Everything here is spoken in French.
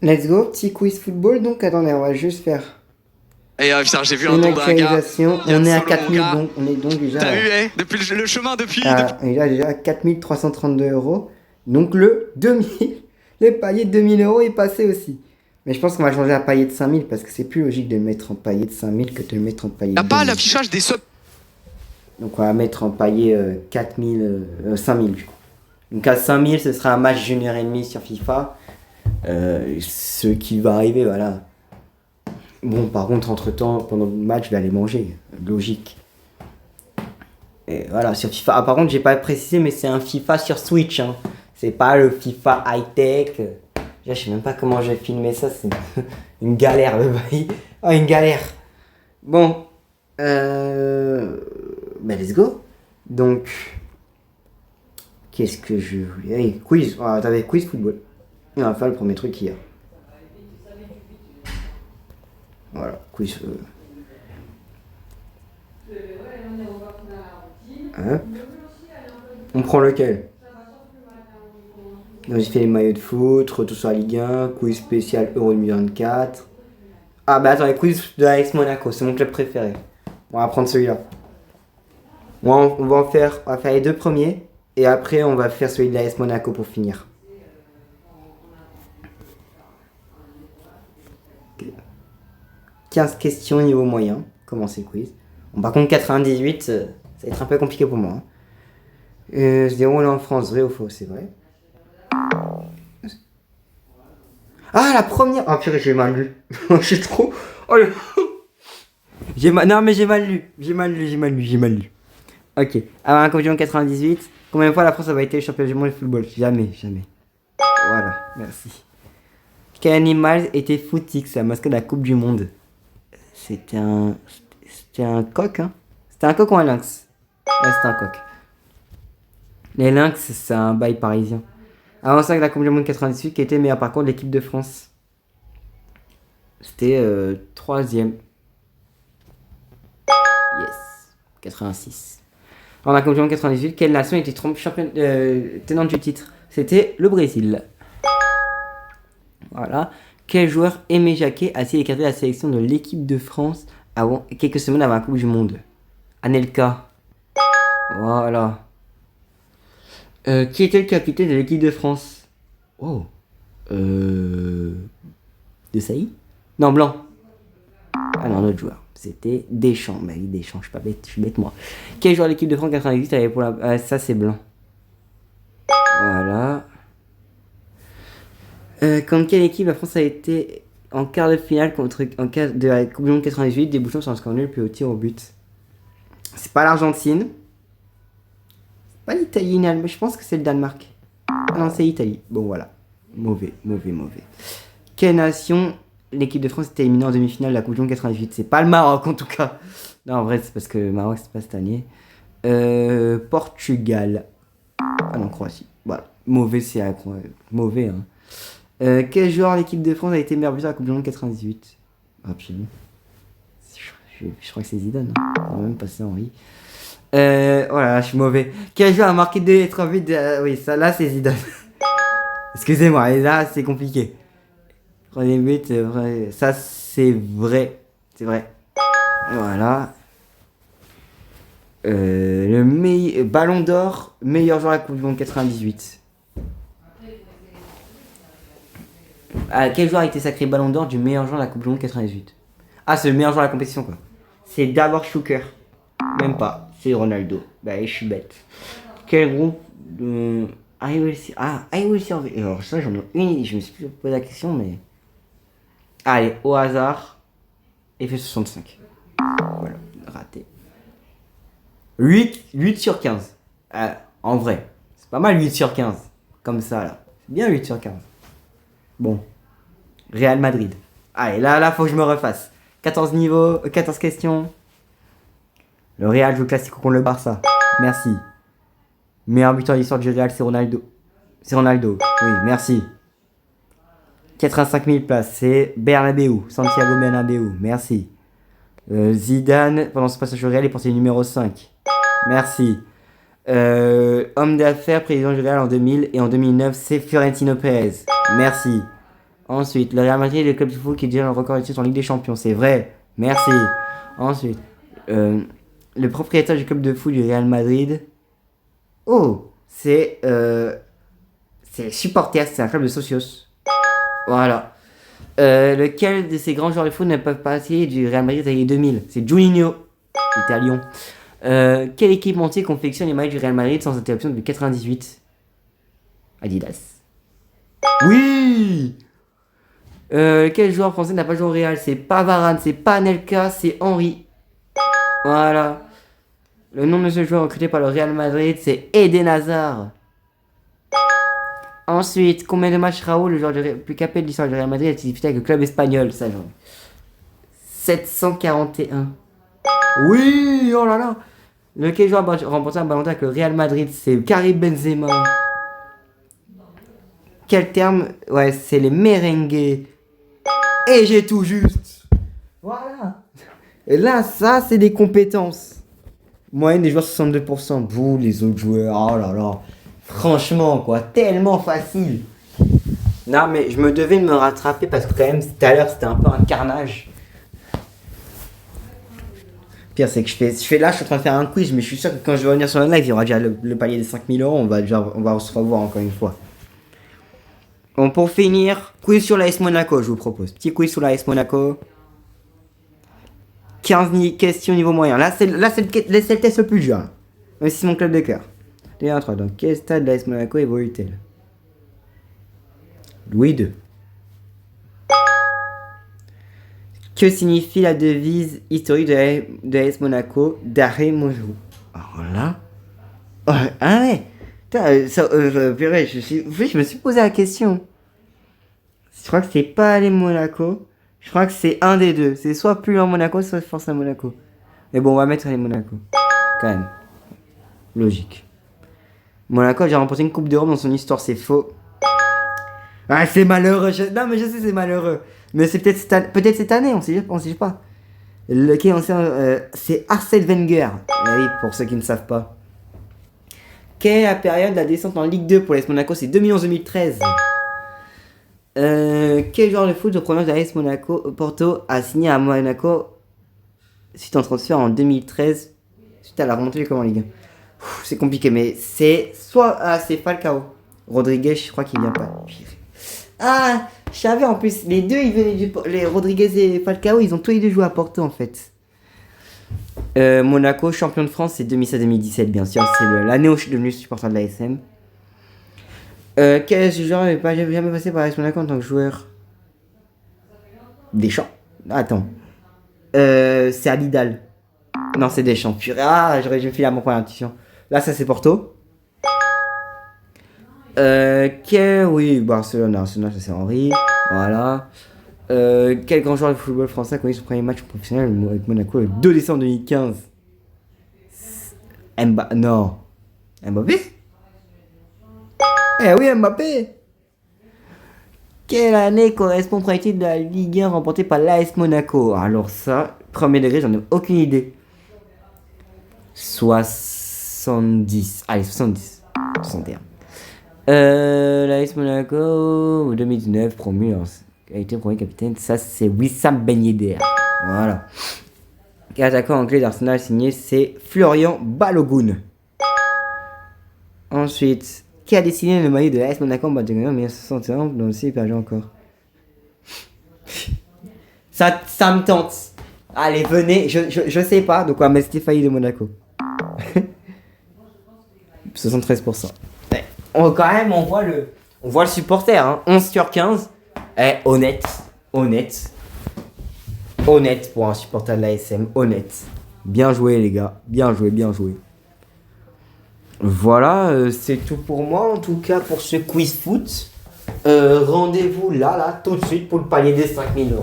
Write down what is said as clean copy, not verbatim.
Let's go, petit quiz football. Donc, attendez, on va juste faire Et putain, j'ai vu un une tour d'un gars. actualisation. On est à 4000, donc on est donc déjà. T'as vu, depuis le chemin, depuis. On est là déjà à 4332 euros. Donc, le 2000, le palier de 2000 euros est passé aussi. Mais je pense qu'on va changer à palier de 5000 parce que c'est plus logique de le mettre en palier de 5000 que de le mettre en palier de Y'a pas 2000. l'affichage des subs. Donc, on va mettre en palier 5000 du coup. Donc, à 5000, ce sera un match d'une heure et demie sur FIFA. Ce qui va arriver, voilà. Bon, par contre, entre-temps, pendant le match, je vais aller manger. Logique. Et voilà, sur FIFA. Ah, par contre, j'ai pas précisé, mais c'est un FIFA sur Switch. Hein. C'est pas le FIFA high-tech. Je sais même pas comment j'ai filmé ça. C'est une galère, le bail. Ah, une galère. Bon. Bah, let's go. Donc. Qu'est-ce que je voulais. Hey, quiz. Ah, t'avais quiz football. On va faire le premier truc hier. Voilà, quiz. Hop. On prend lequel? Donc, j'ai fait les maillots de foot, retour sur la Ligue 1, quiz spécial Euro 2024. Ah bah attends, les quiz de l'AS Monaco, c'est mon club préféré. On va prendre celui-là. On va faire les deux premiers, et après on va faire celui de l'AS Monaco pour finir. 15 questions niveau moyen. Comment c'est le quiz? Bon, par contre, 98, ça va être un peu compliqué pour moi. Hein. Se déroule en France, vrai ou faux? C'est vrai. Ah, la première. Ah, purée, j'ai mal lu. J'ai trop. Oh, Non, mais j'ai mal lu. J'ai mal lu. Ok. Alors, un champion 98. Combien de fois la France avait été champion du monde de football? Jamais. Voilà, merci. Quel animal était Footix, la mascotte de la Coupe du Monde? C'était un coq, hein. C'était un coq ou un lynx? Ouais, c'était un coq. Les lynx, c'est un bail parisien. Avant ça, la Coupe du Monde 98, qui était meilleur par contre l'équipe de France. C'était 3ème. Yes. 86. Alors, la Coupe du Monde 98, quelle nation était championne tenante du titre? C'était le Brésil. Voilà. Quel joueur Aimé Jacquet a-t-il écarté la sélection de l'équipe de France quelques semaines avant la Coupe du Monde? Anelka. Voilà. Qui était le capitaine de l'équipe de France? Oh. Desailly? Non, Blanc. Ah non, autre joueur. C'était Deschamps. Bah oui, Deschamps, je suis pas bête, je suis bête moi. Quel joueur de l'équipe de France 98 avait pour la. Ça, c'est Blanc. Voilà. Contre quelle équipe la France a été en quart de finale en cas de la Coupe du Monde 98, débouchant sur un score nul puis au tir au but? C'est pas l'Argentine. C'est pas l'Italie, mais je pense que c'est le Danemark. Ah non, c'est l'Italie. Bon, voilà. Mauvais. Quelle nation l'équipe de France était éliminée en demi-finale de la Coupe du Monde 98? C'est pas le Maroc en tout cas. Non, en vrai, c'est parce que le Maroc, c'est pas cette année. Portugal. Ah non, Croatie. Voilà. Mauvais, c'est mauvais, hein. Quel joueur l'équipe de France a été meilleur buteur à la Coupe du Monde 98? Rapidement. Je crois que c'est Zidane. Hein. On va même passer Henri. Voilà, je suis mauvais. Quel joueur a marqué 2 buts oui, ça là c'est Zidane. Excusez-moi, et là c'est compliqué. Premier but, vrai. Ça c'est vrai. C'est vrai. Voilà. Ballon d'or, meilleur joueur à la Coupe du Monde 98. Quel joueur a été sacré Ballon d'or du meilleur joueur de la Coupe du Monde 98? Ah, c'est le meilleur joueur de la compétition, quoi. C'est d'abord Schuker. Même pas. C'est Ronaldo. Bah, je suis bête. Quel groupe de. I Will Survive. Alors, ça, j'en ai une idée. Je me suis plus posé la question, mais. Allez, au hasard. F65. Voilà, raté. 8 sur 15. En vrai. C'est pas mal 8 sur 15. Comme ça, là. C'est bien 8 sur 15. Bon. Real Madrid. Allez, là, faut que je me refasse. 14 niveaux, 14 questions. Le Real joue classique contre le Barça. Merci. Meilleur buteur de l'histoire du Real, c'est Ronaldo. Oui, merci. 85 000 places, c'est Bernabeu. Santiago Bernabeu. Merci. Zidane, pendant son passage au Real, est porté numéro 5. Merci. Homme d'affaires, président du Real en 2000 et en 2009, c'est Florentino Pérez. Merci. Ensuite, le Real Madrid est le club de foot qui détient le record de titres en Ligue des Champions. C'est vrai. Merci. Ensuite, le propriétaire du club de foot du Real Madrid. Oh, c'est Supporters, c'est un club de socios. Voilà. Lequel de ces grands joueurs de foot ne peuvent pas passer du Real Madrid des années 2000? C'est Juninho, il était à Lyon. Quelle équipe entière confectionne les maillots du Real Madrid sans interruption depuis 98? Adidas. Oui. Quel joueur français n'a pas joué au Real? C'est pas Varane, c'est pas Anelka, c'est Henry. Voilà. Le nom de ce joueur recruté par le Real Madrid, c'est Eden Hazard. Ensuite, combien de matchs Raoul, le joueur le plus capé de l'histoire du Real Madrid, a-t-il disputé avec le club espagnol? Ça, genre. 741. Oui, oh là là. Lequel joueur a remporté un ballon d'or avec le Real Madrid? C'est Karim Benzema. Quel terme? Ouais, c'est les merengues. Et j'ai tout juste. Voilà. Et là, ça, c'est des compétences. Moyenne des joueurs 62%. Bouh, les autres joueurs. Oh là là. Franchement, quoi. Tellement facile. Non, mais je me devais de me rattraper parce que quand même, tout à l'heure, c'était un peu un carnage. Pire, c'est que je fais là, je suis en train de faire un quiz, mais je suis sûr que quand je vais revenir sur le live, il y aura déjà le palier des 5000 €. On va se revoir encore une fois. Bon, pour finir, quiz sur l'AS Monaco, je vous propose. Petit quiz sur l'AS Monaco. 15 questions niveau moyen. Là, c'est le test le plus dur. Hein. Même si c'est mon club de cœur. 2, 1, 3. Dans quel stade l'AS Monaco évolue-t-elle? Louis II. Que signifie la devise historique de l'AS Monaco d'Arrêt Mojo? Alors là. Oh, ah ouais. Purée, je me suis posé la question. Je crois que c'est pas les Monaco. Je crois que c'est un des deux. C'est soit plus en Monaco, soit Force à Monaco. Mais bon, on va mettre les Monaco. Quand même. Logique. Monaco a déjà remporté une Coupe d'Europe dans son histoire, c'est faux. Ah, c'est malheureux. Non, mais je sais, c'est malheureux. Mais c'est peut-être cette année, on sait pas. Lequel c'est Arsène Wenger. Oui, pour ceux qui ne savent pas. Quelle est la période de la descente en Ligue 2 pour l'AS Monaco? C'est 2011-2013. Quel joueur de foot de provenance de l'AS Monaco Porto a signé à Monaco suite en transfert en 2013 suite à la remontée du Ligue 1? C'est compliqué, mais c'est soit c'est Falcao. Rodriguez, je crois qu'il vient pas. Ah, je savais en plus, les deux ils venaient les Rodriguez et Falcao, ils ont tous les deux joué à Porto en fait. Monaco, champion de France, c'est 2016-2017 bien sûr, c'est l'année où je suis devenu supporter de l'ASM. Quel joueur n'est pas jamais passé par l'AS Monaco en tant que joueur? Deschamps. Attends. C'est Abidal. Non, c'est Deschamps. Ah, j'aurais dû me filer à mon point d'intuition. Là, ça c'est Porto. Oui, Barcelone, Arsenal, ça c'est Henry. Voilà. Quel grand joueur de football français a connu son premier match professionnel avec Monaco le 2 décembre 2015? Non. Mbappé? Eh oui, Mbappé! Quelle année correspond au premier titre de la Ligue 1 remporté par l'AS Monaco? Alors ça, premier degré, j'en ai aucune idée. 70. Allez, 70. 61. L'AS Monaco, 2019, promu, alors, a été premier capitaine. Ça, c'est Wissam Ben Yedder. Voilà. Quel attaquant anglais d'Arsenal signé, c'est Florian Balogun. Ensuite, qui a dessiné le maillot de l'AS Monaco en 1961, dans le C, perdu encore. ça me tente. Allez, venez, je sais pas, donc on va mettre Stéphanie de Monaco. 73%. Quand même, on voit le supporter, hein. 11 sur 15. Honnête pour un supporter de l'ASM, honnête. Bien joué les gars, bien joué. Voilà, c'est tout pour moi en tout cas pour ce quiz foot. Rendez-vous là, tout de suite pour le palier des 5000 €.